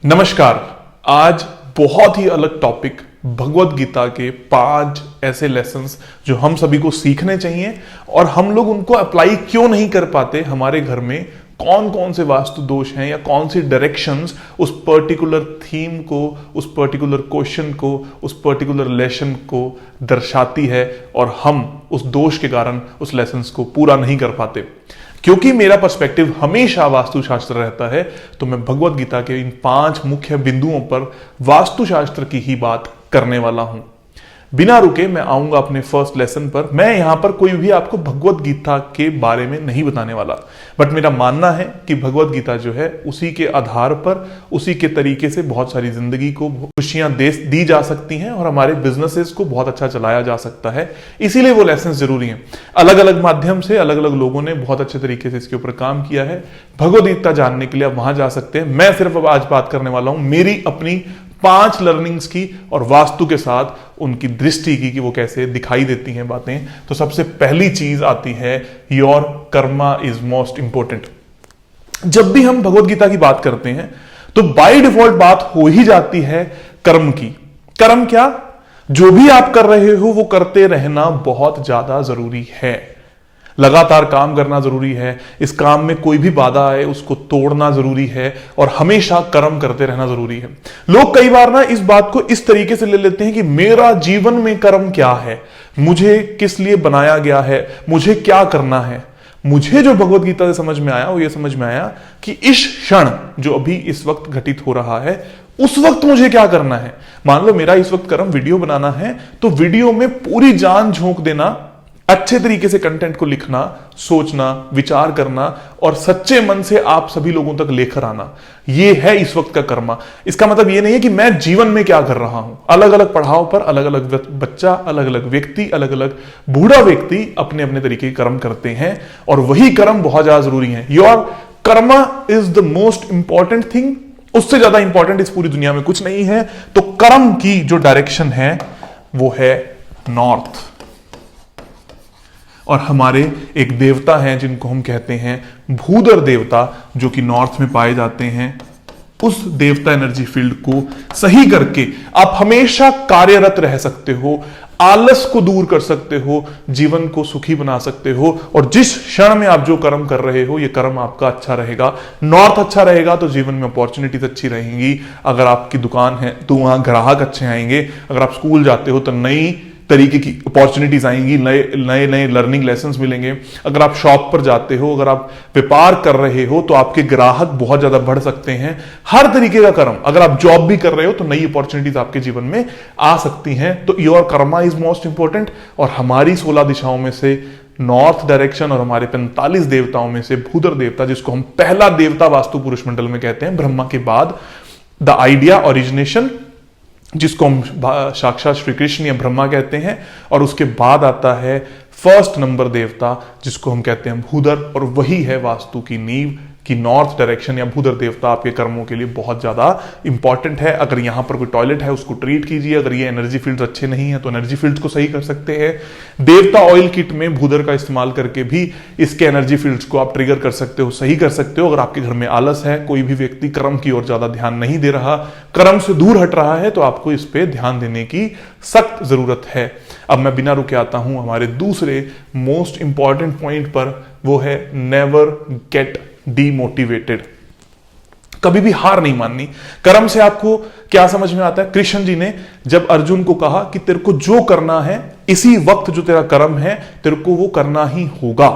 नमस्कार। आज बहुत ही अलग टॉपिक, भगवत गीता के 5 ऐसे लेसन्स जो हम सभी को सीखने चाहिए और हम लोग उनको अप्लाई क्यों नहीं कर पाते। हमारे घर में कौन कौन से वास्तु दोष हैं या कौन सी डायरेक्शंस उस पर्टिकुलर थीम को, उस पर्टिकुलर क्वेश्चन को, उस पर्टिकुलर लेसन को दर्शाती है और हम उस दोष के कारण उस लेसन्स को पूरा नहीं कर पाते। क्योंकि मेरा पर्सपेक्टिव हमेशा वास्तुशास्त्र रहता है, तो मैं भगवत गीता के इन 5 मुख्य बिंदुओं पर वास्तुशास्त्र की ही बात करने वाला हूं। बिना रुके मैं आऊंगा अपने फर्स्ट लेसन पर। मैं यहां पर कोई भी आपको भगवत गीता के बारे में नहीं बताने वाला, बट मेरा मानना है कि भगवत गीता जो है उसी के आधार पर, उसी के तरीके से बहुत सारी जिंदगी को खुशियां दी जा सकती हैं और हमारे बिजनेसेस को बहुत अच्छा चलाया जा सकता है। इसीलिए वो लेसन जरूरी हैं। अलग अलग माध्यम से अलग अलग लोगों ने बहुत अच्छे तरीके से इसके ऊपर काम किया है। भगवत गीता जानने के लिए आप वहां जा सकते हैं। मैं सिर्फ अब आज बात करने वाला हूं मेरी अपनी 5 लर्निंग्स की और वास्तु के साथ उनकी दृष्टि की कि वो कैसे दिखाई देती हैं बातें। तो सबसे पहली चीज आती है, your Karma is most important. जब भी हम भगवत गीता की बात करते हैं तो बाय डिफॉल्ट बात हो ही जाती है कर्म की। कर्म क्या? जो भी आप कर रहे हो वो करते रहना बहुत ज्यादा जरूरी है। लगातार काम करना जरूरी है। इस काम में कोई भी बाधा आए उसको तोड़ना जरूरी है और हमेशा कर्म करते रहना जरूरी है। लोग कई बार ना इस बात को इस तरीके से ले लेते हैं कि मेरा जीवन में कर्म क्या है, मुझे किस लिए बनाया गया है, मुझे क्या करना है। मुझे जो भगवत गीता से समझ में आया वो ये समझ में आया कि इस क्षण जो अभी इस वक्त घटित हो रहा है उस वक्त मुझे क्या करना है। मान लो मेरा इस वक्त कर्म वीडियो बनाना है, तो वीडियो में पूरी जान झोंक देना, अच्छे तरीके से कंटेंट को लिखना, सोचना, विचार करना और सच्चे मन से आप सभी लोगों तक लेकर आना, यह है इस वक्त का कर्मा। इसका मतलब यह नहीं है कि मैं जीवन में क्या कर रहा हूं। अलग अलग पड़ाव पर अलग अलग बच्चा, अलग अलग व्यक्ति, अलग अलग बूढ़ा व्यक्ति अपने अपने तरीके के कर्म करते हैं और वही कर्म बहुत ज्यादा जरूरी है। Your Karma is the most important thing. उससे ज्यादा इंपॉर्टेंट इस पूरी दुनिया में कुछ नहीं है। तो कर्म की जो डायरेक्शन है वो है नॉर्थ। और हमारे एक देवता हैं जिनको हम कहते हैं भूधर देवता, जो कि नॉर्थ में पाए जाते हैं। उस देवता एनर्जी फील्ड को सही करके आप हमेशा कार्यरत रह सकते हो, आलस को दूर कर सकते हो, जीवन को सुखी बना सकते हो। और जिस क्षण में आप जो कर्म कर रहे हो ये कर्म आपका अच्छा रहेगा। नॉर्थ अच्छा रहेगा तो जीवन में अपॉर्चुनिटीज अच्छी रहेंगी। अगर आपकी दुकान है तो वहां ग्राहक अच्छे आएंगे। अगर आप स्कूल जाते हो तो नई तरीके की अपॉर्चुनिटीज आएंगी, नए नए लर्निंग लेसन्स मिलेंगे। अगर आप शॉप पर जाते हो, अगर आप व्यापार कर रहे हो तो आपके ग्राहक बहुत ज्यादा बढ़ सकते हैं। हर तरीके का कर्म, अगर आप जॉब भी कर रहे हो तो नई अपॉर्चुनिटीज आपके जीवन में आ सकती हैं। तो your Karma is most important. और हमारी 16 दिशाओं में से नॉर्थ डायरेक्शन और हमारे 45 देवताओं में से भूधर देवता, जिसको हम पहला देवता वास्तु पुरुष मंडल में कहते हैं, ब्रह्मा के बाद द आइडिया ओरिजिनेशन, जिसको हम साक्षात श्री कृष्ण या ब्रह्मा कहते हैं, और उसके बाद आता है फर्स्ट नंबर देवता जिसको हम कहते हैं भूधर, और वही है वास्तु की नींव कि नॉर्थ डायरेक्शन या भूधर देवता आपके कर्मों के लिए बहुत ज्यादा इंपॉर्टेंट है। अगर यहां पर कोई टॉयलेट है उसको ट्रीट कीजिए। अगर ये एनर्जी फील्ड्स अच्छे नहीं है तो एनर्जी फील्ड्स को सही कर सकते हैं। देवता ऑयल किट में भूधर का इस्तेमाल करके भी इसके एनर्जी फील्ड्स को आप ट्रिगर कर सकते हो, सही कर सकते हो। अगर आपके घर में आलस है, कोई भी व्यक्ति कर्म की ओर ज्यादा ध्यान नहीं दे रहा, कर्म से दूर हट रहा है, तो आपको इस पे ध्यान देने की सख्त जरूरत है। अब मैं बिना रुके आता हूं हमारे दूसरे मोस्ट इंपॉर्टेंट पॉइंट पर, वो है नेवर गेट डीमोटिवेटेड। कभी भी हार नहीं माननी। कर्म से आपको क्या समझ में आता है? कृष्ण जी ने जब अर्जुन को कहा कि तेरे को जो करना है इसी वक्त, जो तेरा कर्म है तेरे को वो करना ही होगा,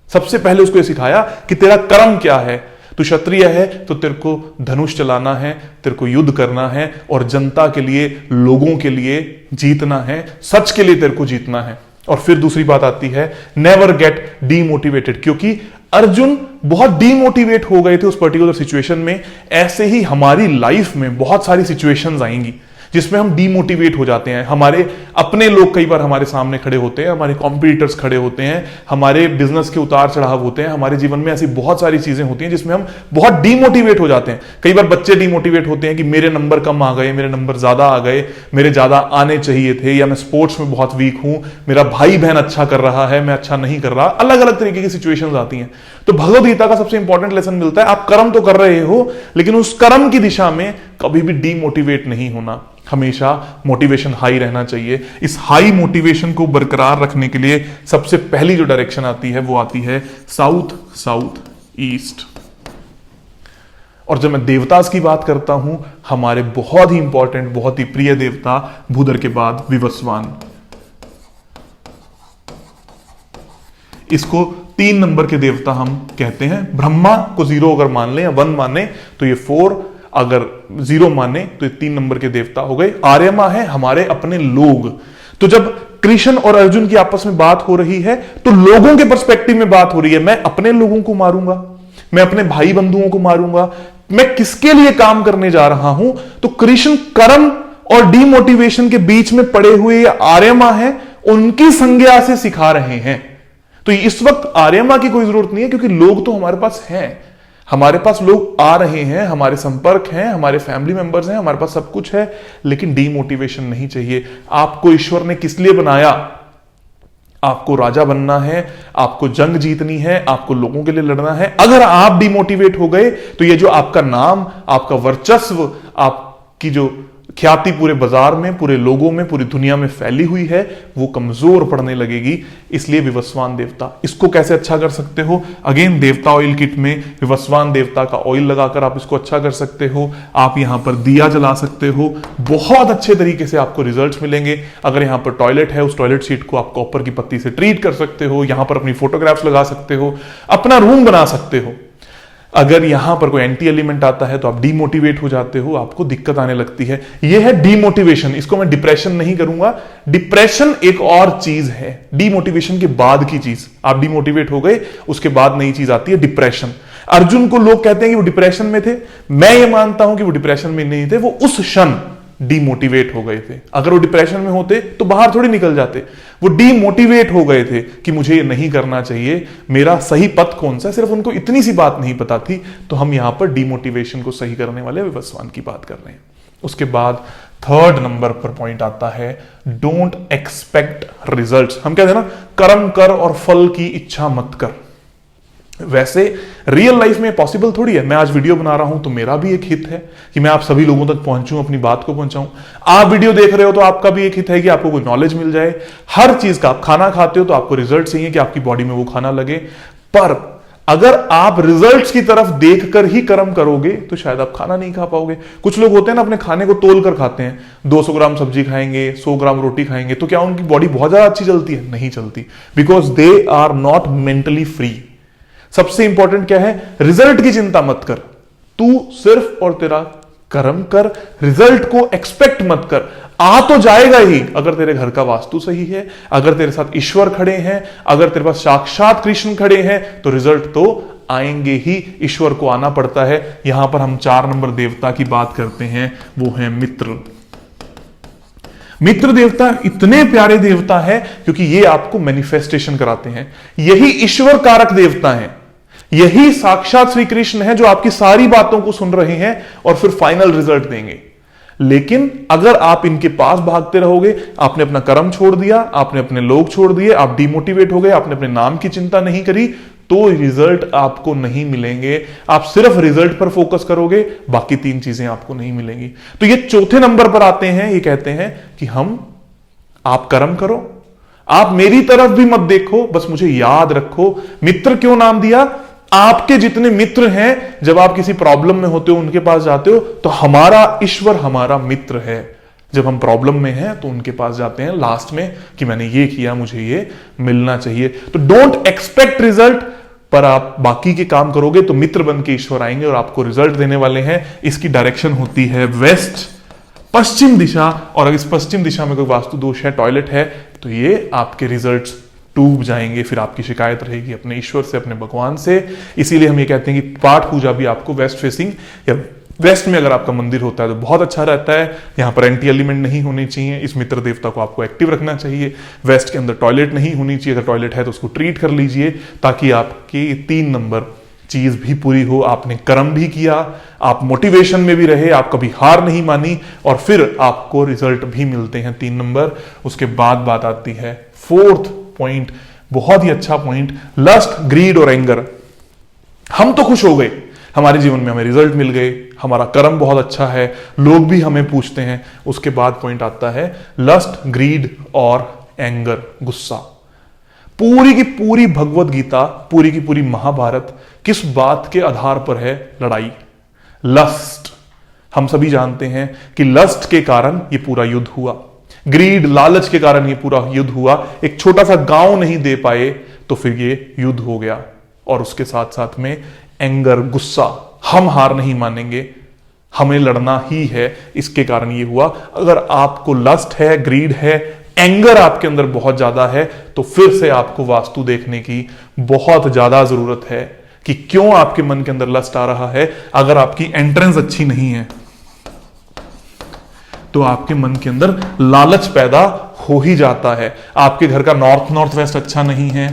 सबसे पहले उसको ये सिखाया कि तेरा कर्म क्या है। तू क्षत्रिय है तो तेरे को धनुष चलाना है, तेरे को युद्ध करना है और जनता के लिए, लोगों के लिए जीतना है, सच के लिए तेरे को जीतना है। और फिर दूसरी बात आती है नेवर गेट डीमोटिवेटेड, क्योंकि अर्जुन बहुत डीमोटिवेट हो गए थे उस पर्टिकुलर सिचुएशन में। ऐसे ही हमारी लाइफ में बहुत सारी सिचुएशंस आएंगी जिसमें हम डीमोटिवेट हो जाते हैं। हमारे अपने लोग कई बार हमारे सामने खड़े होते हैं, हमारे कॉम्पिटिटर्स खड़े होते हैं, हमारे बिजनेस के उतार चढ़ाव होते हैं, हमारे जीवन में ऐसी बहुत सारी चीजें होती हैं जिसमें हम बहुत डीमोटिवेट हो जाते हैं। कई बार बच्चे डीमोटिवेट होते हैं कि मेरे नंबर कम आ गए, मेरे नंबर ज्यादा आ गए, मेरे ज्यादा आने चाहिए थे, या मैं स्पोर्ट्स में बहुत वीक हूं, मेरा भाई बहन अच्छा कर रहा है, मैं अच्छा नहीं कर रहा। अलग अलग तरीके की सिचुएशंस आती हैं। तो भगवद गीता का सबसे इंपॉर्टेंट लेसन मिलता है, आप कर्म तो कर रहे हो, लेकिन उस कर्म की दिशा में कभी भी डीमोटिवेट नहीं होना, हमेशा मोटिवेशन हाई रहना चाहिए। इस हाई मोटिवेशन को बरकरार रखने के लिए सबसे पहली जो डायरेक्शन आती है वो आती है साउथ साउथ ईस्ट। और जब मैं देवतास की बात करता हूं, हमारे बहुत ही इंपॉर्टेंट, बहुत ही प्रिय देवता भूधर के बाद विवस्वान। इसको 3 नंबर के देवता हम कहते हैं। ब्रह्मा को 0 अगर मान ले या 1 माने तो ये 4, अगर 0 माने तो ये 3 नंबर के देवता हो गए। आर्यमा है हमारे अपने लोग। तो जब कृष्ण और अर्जुन की आपस में बात हो रही है तो लोगों के पर्सपेक्टिव में बात हो रही है। मैं अपने लोगों को मारूंगा, मैं अपने भाई बंधुओं को मारूंगा, मैं किसके लिए काम करने जा रहा हूं? तो कृष्ण कर्म और डीमोटिवेशन के बीच में पड़े हुए आर्यमा है, उनकी संज्ञा से सिखा रहे हैं। तो इस वक्त आर्यमा की कोई जरूरत नहीं है, क्योंकि लोग तो हमारे पास हैं, हमारे पास लोग आ रहे हैं, हमारे संपर्क हैं, हमारे फैमिली मेंबर्स हैं, हमारे पास सब कुछ है, लेकिन डीमोटिवेशन नहीं चाहिए। आपको ईश्वर ने किस लिए बनाया? आपको राजा बनना है, आपको जंग जीतनी है, आपको लोगों के लिए लड़ना है। अगर आप डीमोटिवेट हो गए तो ये जो आपका नाम, आपका वर्चस्व, आपकी जो ख्याति पूरे बाजार में, पूरे लोगों में, पूरी दुनिया में फैली हुई है, वो कमजोर पड़ने लगेगी। इसलिए विवस्वान देवता, इसको कैसे अच्छा कर सकते हो? अगेन देवता ऑयल किट में विवस्वान देवता का ऑयल लगाकर आप इसको अच्छा कर सकते हो। आप यहां पर दिया जला सकते हो, बहुत अच्छे तरीके से आपको रिजल्ट्स मिलेंगे। अगर यहां पर टॉयलेट है, उस टॉयलेट सीट को आप कॉपर की पत्ती से ट्रीट कर सकते हो, यहां पर अपनी फोटोग्राफ्स लगा सकते हो, अपना रूम बना सकते हो। अगर यहां पर कोई एंटी एलिमेंट आता है तो आप डीमोटिवेट हो जाते हो, आपको दिक्कत आने लगती है। यह है डीमोटिवेशन। इसको मैं डिप्रेशन नहीं करूंगा, डिप्रेशन एक और चीज है, डीमोटिवेशन के बाद की चीज। आप डीमोटिवेट हो गए, उसके बाद नई चीज आती है डिप्रेशन। अर्जुन को लोग कहते हैं कि वो डिप्रेशन में थे, मैं ये मानता हूं कि वो डिप्रेशन में नहीं थे, वो उस क्षण डीमोटिवेट हो गए थे। अगर वो डिप्रेशन में होते तो बाहर थोड़ी निकल जाते। वो डीमोटिवेट हो गए थे कि मुझे ये नहीं करना चाहिए, मेरा सही पथ कौन सा है, सिर्फ उनको इतनी सी बात नहीं पता थी। तो हम यहां पर डीमोटिवेशन को सही करने वाले विवस्वान की बात कर रहे हैं। उसके बाद 3rd नंबर पर पॉइंट आता है डोंट एक्सपेक्ट रिजल्ट्स। हम कहते हैं ना, कर्म कर और फल की इच्छा मत कर। वैसे रियल लाइफ में पॉसिबल थोड़ी है। मैं आज वीडियो बना रहा हूं तो मेरा भी एक हित है कि मैं आप सभी लोगों तक पहुंचूं, अपनी बात को पहुंचाऊं। आप वीडियो देख रहे हो तो आपका भी एक हित है कि आपको कोई नॉलेज मिल जाए। हर चीज का, आप खाना खाते हो तो आपको रिजल्ट चाहिए कि आपकी बॉडी में वो खाना लगे। पर अगर आप रिजल्ट्स की तरफ देखकर ही कर्म करोगे तो शायद आप खाना नहीं खा पाओगे। कुछ लोग होते हैं ना, अपने खाने को तोल कर खाते हैं। 200 ग्राम सब्जी खाएंगे, 100 ग्राम रोटी खाएंगे, तो क्या उनकी बॉडी बहुत ज्यादा अच्छी चलती है? नहीं चलती, because they are not mentally free. सबसे इंपॉर्टेंट क्या है? रिजल्ट की चिंता मत कर, तू सिर्फ और तेरा कर्म कर, रिजल्ट को एक्सपेक्ट मत कर। आ तो जाएगा ही, अगर तेरे घर का वास्तु सही है, अगर तेरे साथ ईश्वर खड़े हैं, अगर तेरे पास साक्षात कृष्ण खड़े हैं, तो रिजल्ट तो आएंगे ही। ईश्वर को आना पड़ता है। यहां पर हम 4 नंबर देवता की बात करते हैं, वो है मित्र। मित्र देवता इतने प्यारे देवता है क्योंकि ये आपको मैनिफेस्टेशन कराते हैं। यही ईश्वर कारक देवता है, यही साक्षात श्री कृष्ण है जो आपकी सारी बातों को सुन रहे हैं और फिर फाइनल रिजल्ट देंगे। लेकिन अगर आप इनके पास भागते रहोगे, आपने अपना कर्म छोड़ दिया, आपने अपने लोग छोड़ दिए, आप डिमोटिवेट हो गए, आपने अपने नाम की चिंता नहीं करी, तो रिजल्ट आपको नहीं मिलेंगे। आप सिर्फ रिजल्ट पर फोकस करोगे, बाकी 3 चीजें आपको नहीं मिलेंगी। तो ये 4थे नंबर पर आते हैं। ये कहते हैं कि आप कर्म करो, आप मेरी तरफ भी मत देखो, बस मुझे याद रखो। मित्र क्यों नाम दिया? आपके जितने मित्र हैं, जब आप किसी प्रॉब्लम में होते हो, उनके पास जाते हो, तो हमारा ईश्वर हमारा मित्र है। जब हम प्रॉब्लम में हैं तो उनके पास जाते हैं लास्ट में कि मैंने ये किया, मुझे ये मिलना चाहिए। तो डोंट एक्सपेक्ट रिजल्ट, पर आप बाकी के काम करोगे तो मित्र बन के ईश्वर आएंगे और आपको रिजल्ट देने वाले हैं। इसकी डायरेक्शन होती है वेस्ट, पश्चिम दिशा। और अगर इस पश्चिम दिशा में कोई वास्तु दोष है, टॉयलेट है, तो ये आपके रिजल्ट्स डूब जाएंगे। फिर आपकी शिकायत रहेगी अपने ईश्वर से, अपने भगवान से। इसीलिए हम ये कहते हैं कि पाठ पूजा भी आपको वेस्ट फेसिंग या वेस्ट में अगर आपका मंदिर होता है तो बहुत अच्छा रहता है। यहाँ पर एंटी एलिमेंट नहीं होनी चाहिए, इस मित्र देवता को आपको एक्टिव रखना चाहिए। वेस्ट के अंदर टॉयलेट नहीं होनी चाहिए, अगर टॉयलेट है तो उसको ट्रीट कर लीजिए, ताकि आपकी 3 नंबर चीज भी पूरी हो, आपने कर्म भी किया, आप मोटिवेशन में भी रहे, आप कभी हार नहीं मानी, और फिर आपको रिजल्ट भी मिलते हैं 3 नंबर। उसके बाद बात आती है 4th पॉइंट, बहुत ही अच्छा पॉइंट, लस्ट, ग्रीड और एंगर। हम तो खुश हो गए, हमारे जीवन में हमें रिजल्ट मिल गए, हमारा कर्म बहुत अच्छा है, लोग भी हमें पूछते हैं। उसके बाद पॉइंट आता है लस्ट, ग्रीड और एंगर, गुस्सा। पूरी की पूरी भगवत गीता, पूरी की पूरी महाभारत किस बात के आधार पर है? लड़ाई, लस्ट। हम सभी जानते हैं कि लस्ट के कारण ये पूरा युद्ध हुआ, ग्रीड, लालच के कारण ये पूरा युद्ध हुआ। एक छोटा सा गांव नहीं दे पाए तो फिर ये युद्ध हो गया। और उसके साथ साथ में एंगर, गुस्सा, हम हार नहीं मानेंगे, हमें लड़ना ही है, इसके कारण ये हुआ। अगर आपको लस्ट है, ग्रीड है, एंगर आपके अंदर बहुत ज्यादा है, तो फिर से आपको वास्तु देखने की बहुत ज्यादा जरूरत है कि क्यों आपके मन के अंदर लस्ट आ रहा है। अगर आपकी एंट्रेंस अच्छी नहीं है तो आपके मन के अंदर लालच पैदा हो ही जाता है। आपके घर का नॉर्थ वेस्ट अच्छा नहीं है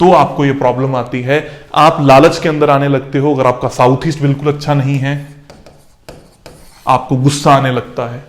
तो आपको यह प्रॉब्लम आती है, आप लालच के अंदर आने लगते हो। अगर आपका साउथ ईस्ट बिल्कुल अच्छा नहीं है, आपको गुस्सा आने लगता है।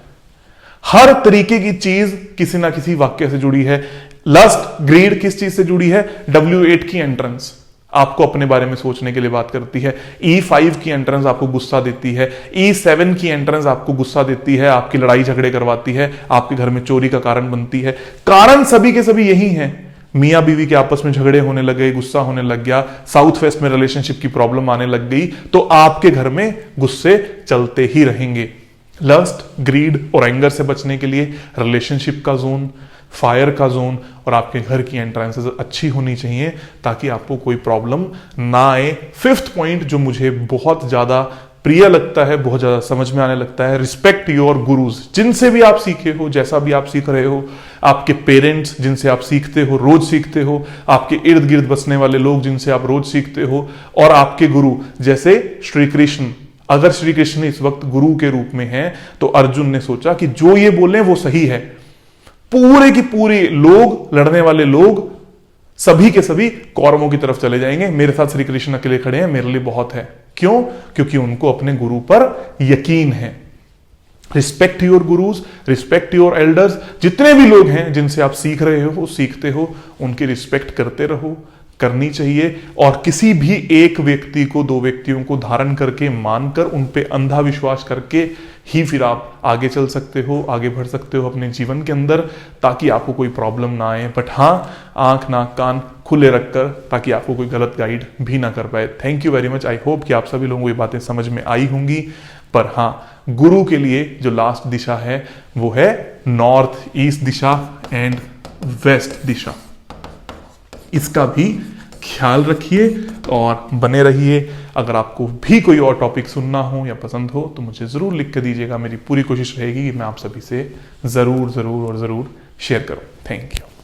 हर तरीके की चीज किसी ना किसी वाक्य से जुड़ी है। लस्ट, ग्रीड किस चीज से जुड़ी है? W8 की एंट्रेंस आपको अपने बारे में सोचने के लिए बात करती है। E5 की एंट्रेंस आपको गुस्सा देती है। E7 की एंट्रेंस आपको गुस्सा देती है, आपकी लड़ाई झगड़े करवाती है, आपके घर में चोरी का कारण बनती है। कारण सभी के सभी यही हैं। मियां बीवी के आपस में झगड़े होने लगे, गुस्सा होने लग गया, साउथ वेस्ट में रिलेशनशिप की प्रॉब्लम आने लग गई, तो आपके घर में गुस्से चलते ही रहेंगे। लस्ट, ग्रीड और एंगर से बचने के लिए रिलेशनशिप का जोन, फायर का जोन और आपके घर की एंट्रेंसेस अच्छी होनी चाहिए ताकि आपको कोई प्रॉब्लम ना आए। 5th पॉइंट जो मुझे बहुत ज्यादा प्रिय लगता है, बहुत ज्यादा समझ में आने लगता है, रिस्पेक्ट योर गुरुज। जिनसे भी आप सीखे हो, जैसा भी आप सीख रहे हो, आपके पेरेंट्स जिनसे आप सीखते हो, रोज सीखते हो, आपके इर्द गिर्द बसने वाले लोग जिनसे आप रोज सीखते हो, और आपके गुरु जैसे श्री कृष्ण। अगर श्री कृष्ण इस वक्त गुरु के रूप में हैं तो अर्जुन ने सोचा कि जो ये बोले वो सही है। पूरे की पूरी लोग, लड़ने वाले लोग सभी के सभी कौरवों की तरफ चले जाएंगे, मेरे साथ श्री कृष्ण अकेले खड़े हैं, मेरे लिए बहुत है। क्यों? क्योंकि उनको अपने गुरु पर यकीन है। Respect your gurus, respect your elders. जितने भी लोग हैं जिनसे आप सीख रहे हो, सीखते हो, उनकी रिस्पेक्ट करते रहो, करनी चाहिए। और किसी भी एक व्यक्ति को, 2 व्यक्तियों को धारण करके, मानकर, उन पे अंधा विश्वास करके ही फिर आप आगे चल सकते हो, आगे बढ़ सकते हो अपने जीवन के अंदर, ताकि आपको कोई प्रॉब्लम ना आए। बट हाँ, आंख नाक कान खुले रखकर, ताकि आपको कोई गलत गाइड भी ना कर पाए। Thank you very much. I hope कि आप सभी लोगों को ये बातें समझ में आई होंगी। पर हाँ, गुरु के लिए जो लास्ट दिशा है वो है नॉर्थ ईस्ट दिशा एंड वेस्ट दिशा। इसका भी ख्याल रखिए और बने रहिए। अगर आपको भी कोई और टॉपिक सुनना हो या पसंद हो तो मुझे जरूर लिख कर दीजिएगा। मेरी पूरी कोशिश रहेगी कि मैं आप सभी से जरूर शेयर करूं। Thank you.